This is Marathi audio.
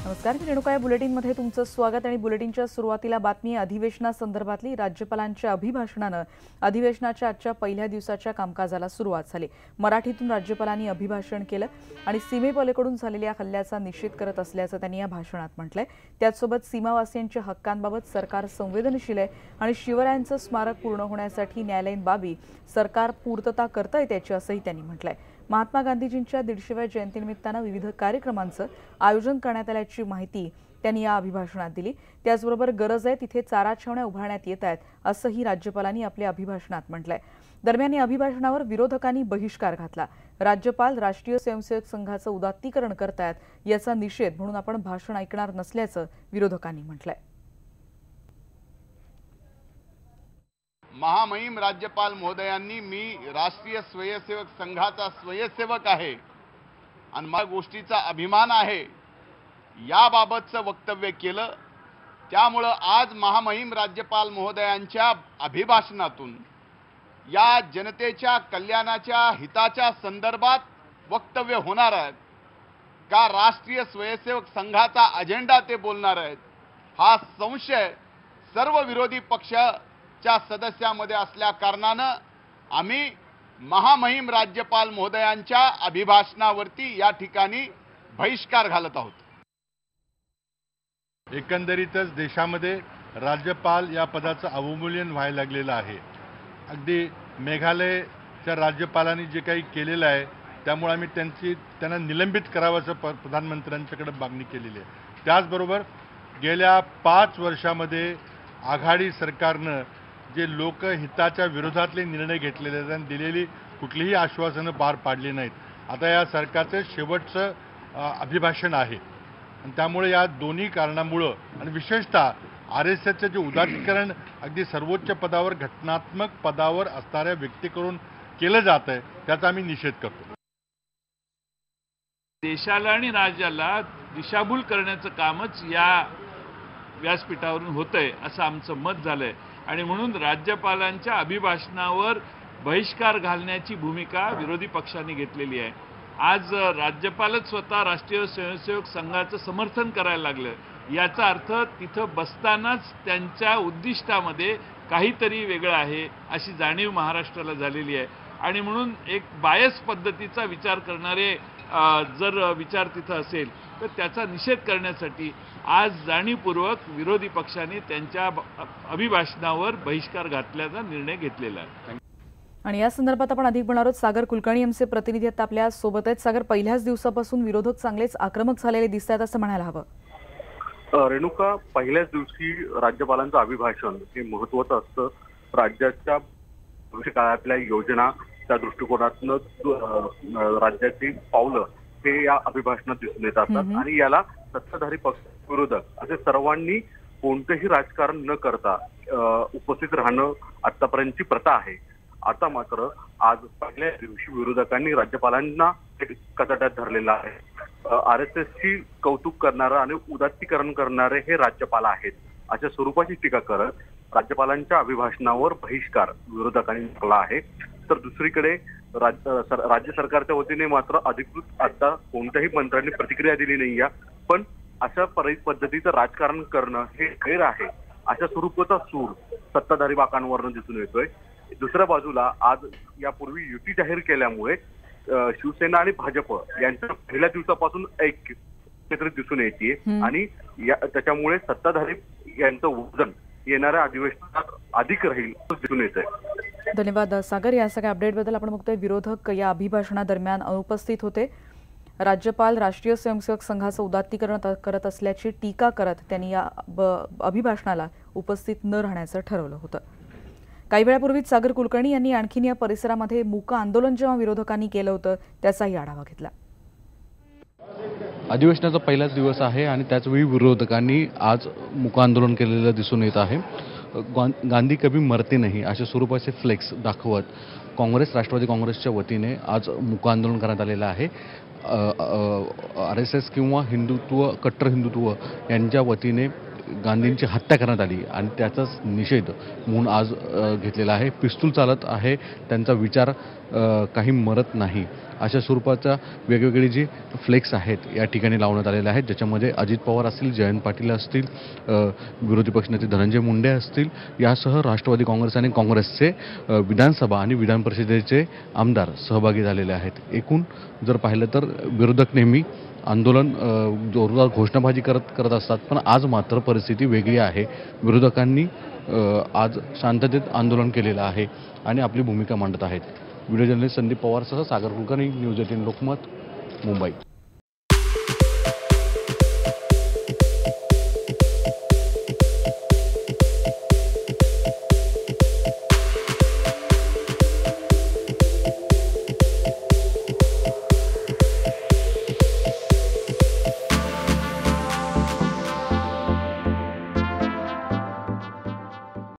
नमस्कार, मी रेणुका या बुलेटिनमध्ये तुमचं स्वागत आणि बुलेटिनच्या सुरुवातीला बातमी अधिवेशनासंदर्भातली राज्यपालांच्या अभिभाषणानं अधिवेशनाच्या आजच्या पहिल्या दिवसाच्या कामकाजाला सुरुवात झाली। मराठीतून राज्यपालांनी अभिभाषण केलं आणि सीमेपलीकडून झालेल्या हल्ल्याचा निषेध करत असल्याचं त्यांनी या भाषणात म्हटलंय। त्याचसोबत सीमावासियांच्या हक्कांबाबत सरकार संवेदनशील आहे आणि शिवरायांचं स्मारक पूर्ण होण्यासाठी न्यायालयीन बाबी सरकार पूर्तता करतंय त्याची असंही त्यांनी म्हटलंय। महात्मा गांधीजींच्या 150व्या जयंतीनिमित्तानं विविध कार्यक्रमांचं आयोजन करण्यात आल्याची माहिती त्यांनी या अभिभाषणात दिली। त्याचबरोबर गरज आहे तिथे चारा छावण्या उभारण्यात येत आहेत असंही राज्यपालांनी आपल्या अभिभाषणात म्हटलंय। दरम्यान या अभिभाषणावर विरोधकांनी बहिष्कार घातला। राज्यपाल राष्ट्रीय स्वयंसेवक संघाचं उदात्तीकरण करतायत याचा निषेध म्हणून आपण भाषण ऐकणार नसल्याचं विरोधकांनी म्हटलंय। महामहिम राज्यपाल महोदयांनी मी राष्ट्रीय स्वयंसेवक संघाचा स्वयंसेवक आहे आणि मला गोष्टीचा अभिमान आहे याबाबतचं वक्तव्य केलं। त्यामुळे आज महामहिम राज्यपाल महोदयांच्या अभिभाषणातून या जनतेच्या कल्याणाच्या हिताच्या संदर्भात वक्तव्य होणार आहेत का राष्ट्रीय स्वयंसेवक संघाचा अजेंडा ते बोलणार आहेत हा संशय सर्व विरोधी पक्षाच्या सदस्यांमध्ये असल्या कारणानं आम्ही महामहिम राज्यपाल महोदयांच्या अभिभाषणावरती या ठिकाणी बहिष्कार घालत आहोत। एकंदरीतच देशामध्ये राज्यपाल या पदाचं अवमूल्यन व्हायला लागलेलं आहे। अगदी मेघालयच्या राज्यपालांनी जे काही केलेलं आहे त्यामुळे आम्ही त्यांना निलंबित करावं प्रधानमंत्र्यांच्याकडे मागणी केलेली आहे। त्याचबरोबर गेल्या 5 वर्षामध्ये आघाडी सरकारनं जे लोकहिताच्या विरोधातले निर्णय घेतलेले आहेत आणि दिलेली कुठलीही आश्वासनं पार पाडली नाहीत। आता या सरकारचं शेवटचं अभिभाषण आहे आणि त्यामुळे या दोन्ही कारणामुळे आणि विशेषतः RSSचं जे उदात्तीकरण अगदी सर्वोच्च पदावर घटनात्मक पदावर असणाऱ्या व्यक्तीकडून केलं जात आहे त्याचा आम्ही निषेध करतो। देशाला आणि राज्याला दिशाभूल करण्याचं कामच या व्यासपीठावरून होतंय असं आमचं मत झालंय आणि म्हणून राज्यपालांच्या अभिभाषणावर बहिष्कार घालण्याची भूमिका विरोधी पक्षांनी घेतलेली आहे। आज राज्यपालच स्वतः राष्ट्रीय स्वयंसेवक संघाचं समर्थन करायला लागलं याचा अर्थ तिथं बसतानाच त्यांच्या उद्दिष्टामध्ये काहीतरी वेगळं आहे अशी जाणीव महाराष्ट्राला झालेली आहे आणि म्हणून एक बायस पद्धतीचा विचार करणारे जर विचार तिथं असेल तर त्याचा निषेध करण्यासाठी आज जाणीवपूर्वक विरोधी पक्षांनी त्यांच्या अभिभाषणावर बहिष्कार घातल्याचा निर्णय घेतलेला आहे। आणि या संदर्भात आपण अधिक बोलणार आहोत। सागर कुलकर्णी आमचे प्रतिनिधी आहेत आपल्या सोबत आहेत। सागर, पहिल्याच दिवसापासून विरोधक चांगलेच आक्रमक झालेले दिसत आहेत असं म्हणायला हवं। रेणुका, पहिल्याच दिवशी राज्यपालांचं अभिभाषण हे महत्त्वाचं असतं। राज्याच्या भविष्यकाळातल्या योजना त्या दृष्टिकोनातून राज्याची पावलं हे या अभिभाषणात दिसून येत असतात आणि याला सत्ताधारी पक्ष विरोधक असे सर्वांनी कोणतेही राजकारण न करता उपस्थित राहणं आतापर्यंतची प्रथा आहे। आता मात्र आज पहिल्या दिवशी विरोधकांनी राज्यपालांना कचाट्यात धरलेला आहे। RSSची कौतुक करणारं आणि उदात्तीकरण करणारे हे राज्यपाल आहेत अशा स्वरूपाची टीका करत राज्यपालांच्या अभिभाषणावर बहिष्कार विरोधकांनी टाकला आहे। तर दुसरीकडे राज्य सरकारच्या वतीने मात्र अधिकृत आता कोणत्याही मंत्र्यांनी प्रतिक्रिया दिली नाही आहे, पण अशा पद्धतीचं राजकारण करणं हे गैर आहे अशा स्वरूपाचा सूर सत्ताधारी बाकांवरून दिसून येतोय। दुसऱ्या बाजूला आज यापूर्वी युती जाहीर केल्यामुळे शिवसेना आणि भाजप यांच्या पहिल्या दिवसापासून ऐक्य क्षेत्र दिसून येते आणि त्याच्यामुळे सत्ताधारी यांचं वजन येणाऱ्या अधिवेशनात अधिक राहील दिसून येत आहे। धन्यवाद सागर, या सगळ्या अपडेटबद्दल। आपण बघतोय विरोधक या अभिभाषणादरम्यान अनुपस्थित होते। राज्यपाल राष्ट्रीय स्वयंसेवक संघाचं उदात्तीकरण करत असल्याची टीका करत त्यांनी या अभिभाषणाला उपस्थित न राहण्याचं ठरवलं होतं। काही वेळापूर्वीच सागर कुलकर्णी यांनी आणखीन या परिसरामध्ये मूक आंदोलन जेव्हा विरोधकांनी केलं होतं त्याचाही आढावा घेतला। अधिवेशनाचा पहिलाच दिवस आहे आणि त्याचवेळी विरोधकांनी आज मूक आंदोलन केलेलं दिसून येत आहे। गांधी कभी मरते नहीं अशा स्वरूपाचे फ्लेक्स दाखवत काँग्रेस राष्ट्रवादी काँग्रेसच्या वतीने आज मूक आंदोलन करण्यात आलेलं आहे। RSS किंवा हिंदुत्व कट्टर हिंदुत्व यांच्या वतीने गांधींची हत्या करण्यात आली आणि त्याचाच निषेध म्हणून आज घेतलेला आहे. पिस्तूल चालत आहे, त्यांचा विचार काही मरत नाही, अशा स्वरूपाचा वेगवेगळी जी फ्लेक्स आहेत या ठिकाणी लावण्यात आलेले आहेत, ज्याच्यामध्ये अजित पवार असतील, जयंत पाटील असतील, विरोधी पक्षनेते धनंजय मुंडे असतील, यासह राष्ट्रवादी काँग्रेस आणि काँग्रेसचे विधानसभा आणि विधान परिषदेचे आमदार सहभागी झालेले आहेत. एकूण जर पाहिलं तर विरोधक नेहमी आंदोलन जोरदार घोषणाबाजी करत असतात, पण आज मात्र परिस्थिती वेगळी आहे. विरोधकांनी आज शांततेत आंदोलन केलेलं आहे आणि आपली भूमिका मांडत आहेत. व्हिडिओ जर्नलिस्ट संदीप पवारसह सागर कुलकर्णी, न्यूज 18 लोकमत, मुंबई.